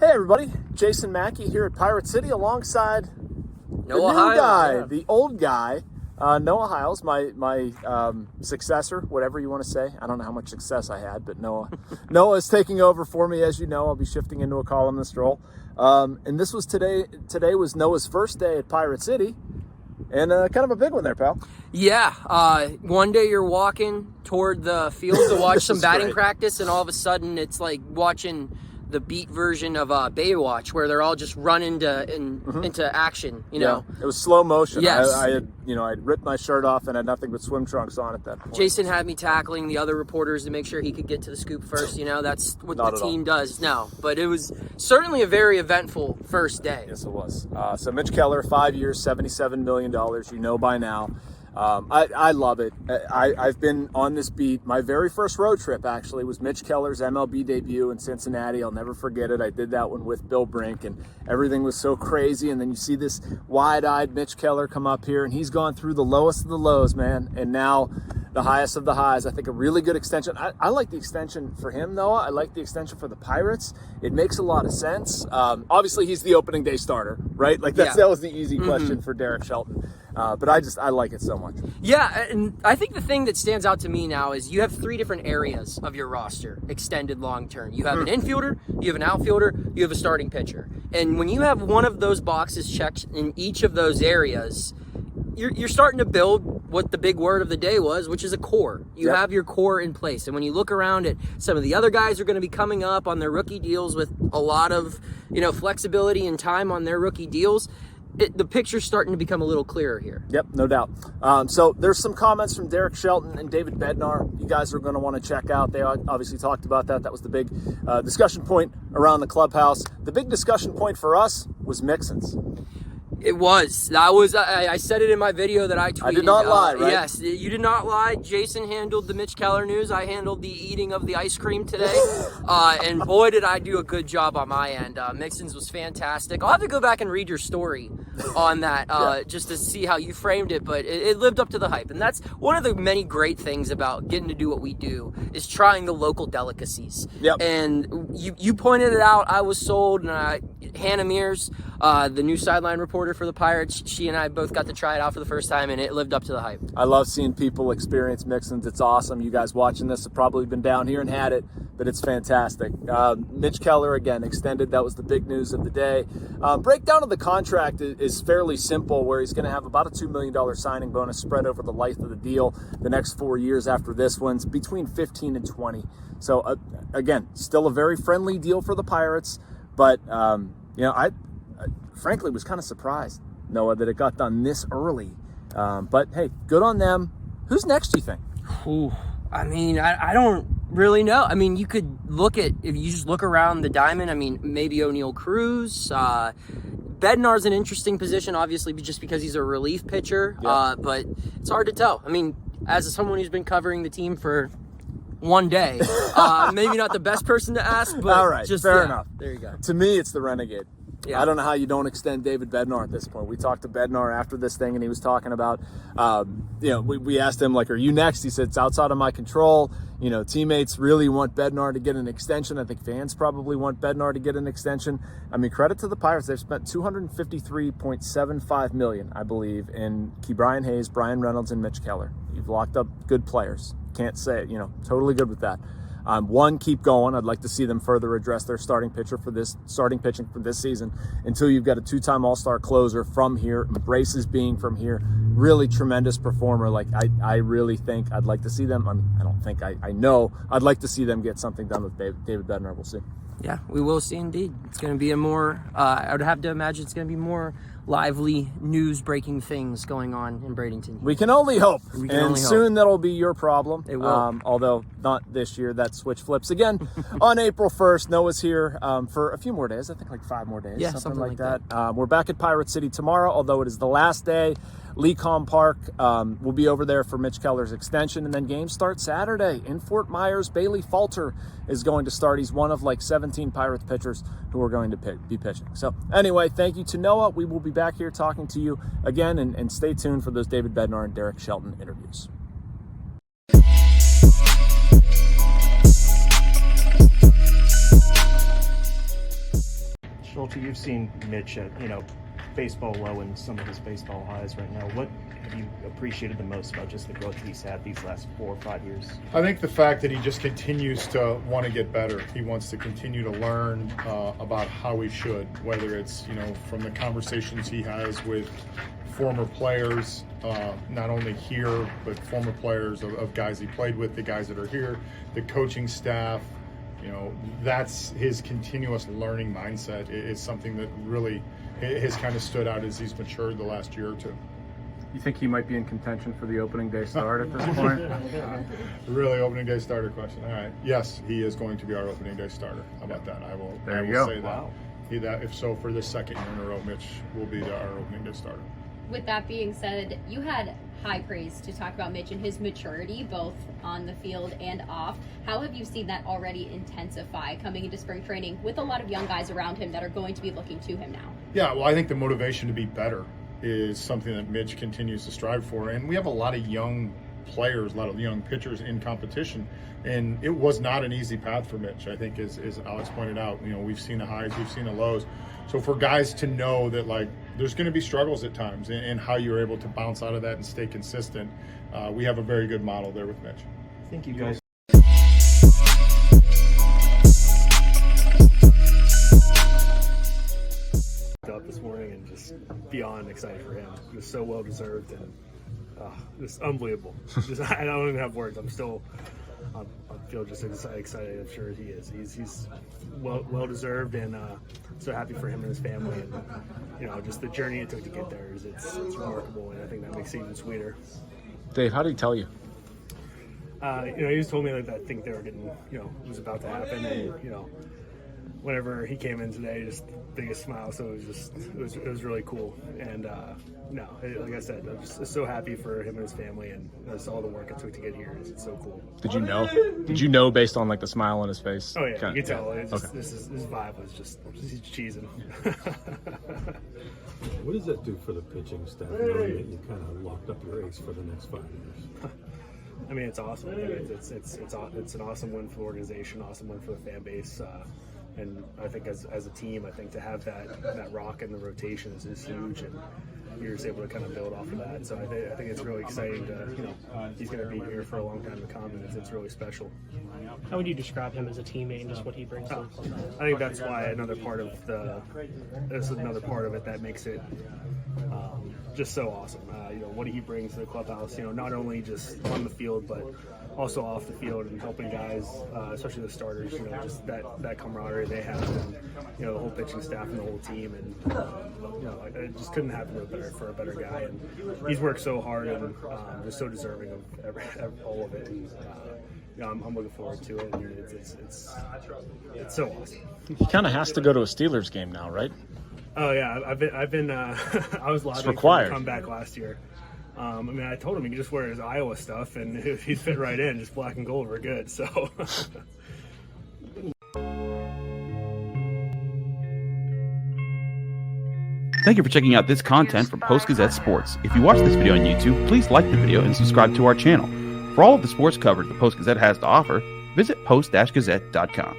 Hey everybody, Jason Mackey here at Pirate City alongside the new Hiles, guy, yeah. the old guy, Noah Hiles, my successor, whatever you want to say. I don't know how much success I had, but Noah is taking over for me. As you know, I'll be shifting into a columnist role. And this was today was Noah's first day at Pirate City, and kind of a big one there, pal. Yeah, one day you're walking toward the field to watch some batting practice, and all of a sudden it's like watching the beat version of Baywatch, where they're all just run into action. You know, it was slow motion. Yes. I'd ripped my shirt off and had nothing but swim trunks on at that point. Jason had me tackling the other reporters to make sure he could get to the scoop first. You know, that's what the team does now. But it was certainly a very eventful first day. Yes, it was. So Mitch Keller, 5 years, $77 million. You know by now. I love it. I've been on this beat. My very first road trip, actually, was Mitch Keller's MLB debut in Cincinnati. I'll never forget it. I did that one with Bill Brink, and everything was so crazy. And then you see this wide-eyed Mitch Keller come up here, and he's gone through the lowest of the lows, man, and now the highest of the highs. I think a really good extension. I like the extension for him, Noah. I like the extension for the Pirates. It makes a lot of sense. Obviously, he's the opening day starter, right? Like that was the easy question for Derek Shelton. But I like it so much. Yeah, and I think the thing that stands out to me now is you have three different areas of your roster extended long term. You have an infielder, you have an outfielder, you have a starting pitcher. And when you have one of those boxes checked in each of those areas, you're starting to build what the big word of the day was, which is a core. You have your core in place. And when you look around at some of the other guys who are going to be coming up on their rookie deals with a lot of, flexibility and time on their rookie deals, the picture's starting to become a little clearer here. Yep, no doubt. So there's some comments from Derek Shelton and David Bednar you guys are going to want to check out. They obviously talked about that. That was the big discussion point around the clubhouse. The big discussion point for us was Mixon's. It was. I said it in my video that I tweeted. I did not lie, right? Yes, you did not lie. Jason handled the Mitch Keller news. I handled the eating of the ice cream today. And boy, did I do a good job on my end. Mixon's was fantastic. I'll have to go back and read your story on that just to see how you framed it, but it lived up to the hype. And that's one of the many great things about getting to do what we do, is trying the local delicacies. Yep. And you pointed it out. I was sold. And Hannah Mears, the new sideline reporter for the Pirates, she and I both got to try it out for the first time, and it lived up to the hype. I love seeing people experience Mixon's. It's awesome. You guys watching this have probably been down here and had it, but it's fantastic. Mitch Keller, again, extended. That was the big news of the day. Breakdown of the contract is fairly simple, where he's going to have about a $2 million signing bonus spread over the life of the deal. The next 4 years after this one's between 15 and 20. So, again, still a very friendly deal for the Pirates, but I frankly was kind of surprised, Noah, that it got done this early. But hey, good on them. Who's next, do you think? I mean, I don't really know. I mean, you could look at, if you just look around the diamond, I mean, maybe O'Neal Cruz. Bednar's an interesting position, obviously, just because he's a relief pitcher. Yeah. But it's hard to tell. I mean, as someone who's been covering the team for one day, maybe not the best person to ask, but all right, fair enough. There you go. To me, it's the Renegade. Yeah. I don't know how you don't extend David Bednar at this point. We talked to Bednar after this thing, and he was talking about, we asked him, like, are you next? He said, it's outside of my control. Teammates really want Bednar to get an extension. I think fans probably want Bednar to get an extension. I mean, credit to the Pirates. They've spent $253.75 million, I believe, in Brian Hayes, Brian Reynolds, and Mitch Keller. You've locked up good players. Can't say it, totally good with that. One, keep going. I'd like to see them further address their starting pitching for this season. Until you've got a two-time All-Star closer from here, embraces being from here, really tremendous performer. Like I really think I'd like to see them. I know I'd like to see them get something done with David Bednar. We'll see. Yeah, we will see indeed. It's going to be I would have to imagine it's going to be more lively news-breaking things going on in Bradenton. We can only hope. Soon that'll be your problem. It will. Although not this year. That switch flips again on April 1st. Noah's here for a few more days. I think like 5 more days. Yeah, something like that. We're back at Pirate City tomorrow, although it is the last day. Lecom Park will be over there for Mitch Keller's extension, and then games start Saturday in Fort Myers. Bailey Falter is going to start. He's one of like 17 Pirates pitchers who are going to be pitching. So anyway, thank you to Noah. We will be back here talking to you again, and stay tuned for those David Bednar and Derek Shelton interviews. Shelton, you've seen Mitch at, baseball low and some of his baseball highs right now. What have you appreciated the most about just the growth that he's had these last 4 or 5 years? I think the fact that he just continues to want to get better. He wants to continue to learn about how he should, whether it's, from the conversations he has with former players, not only here, but former players of guys he played with, the guys that are here, the coaching staff. That's his continuous learning mindset. It's something that really has kind of stood out as he's matured the last year or two. You think he might be in contention for the opening day start at this point? Really, opening day starter question. All right. Yes, he is going to be our opening day starter. How about that? I will say that. Wow. If so, for this second year in a row, Mitch will be our opening day starter. With that being said, you had high praise to talk about Mitch and his maturity, both on the field and off. How have you seen that already intensify coming into spring training with a lot of young guys around him that are going to be looking to him now? Yeah, well, I think the motivation to be better is something that Mitch continues to strive for. And we have a lot of young players, a lot of young pitchers in competition. And it was not an easy path for Mitch, I think, as Alex pointed out. We've seen the highs, we've seen the lows. So for guys to know that, there's going to be struggles at times and how you're able to bounce out of that and stay consistent, we have a very good model there with Mitch. I think you guys up this morning and just beyond excited for him. It was so well deserved and just unbelievable. I don't even have words. I feel just excited. I'm sure he is. He's well deserved, and so happy for him and his family. And just the journey it took to get there it's remarkable, and I think that makes it even sweeter. Dave, how did he tell you? He just told me that I think they were getting, it was about to happen, and whenever he came in today, just biggest smile. So it was really cool. And like I said, I'm just so happy for him and his family, and just all the work it took to get here. It's so cool. Did you know? Did you know based on the smile on his face? Oh yeah, you could tell. Okay. This vibe was just he's cheesing. What does that do for the pitching staff, knowing that you kind of locked up your ace for the next 5 years? I mean, it's awesome. It's an awesome win for the organization, awesome win for the fan base. And I think as a team, I think to have that rock in the rotation is huge, and you're just able to kind of build off of that. So I think it's really exciting to, he's going to be here for a long time to come, and it's really special. How would you describe him as a teammate and just what he brings to the club? I think that's why another part of it that makes it just so awesome. What he brings to the clubhouse, not only just on the field, but also off the field and helping guys, especially the starters, just that camaraderie they have, and the whole pitching staff and the whole team, and it just couldn't happen for a better guy, and he's worked so hard and just so deserving of all of it, and I'm looking forward to it, and it's so awesome. He kind of has to go to a Steelers game now, right? Oh yeah, I've been I was lobbying for him to come back last year. I told him he could just wear his Iowa stuff, and he'd fit right in, just black and gold, we're good. So. Thank you for checking out this content from Post-Gazette Sports. If you watch this video on YouTube, please like the video and subscribe to our channel. For all of the sports coverage the Post-Gazette has to offer, visit post-gazette.com.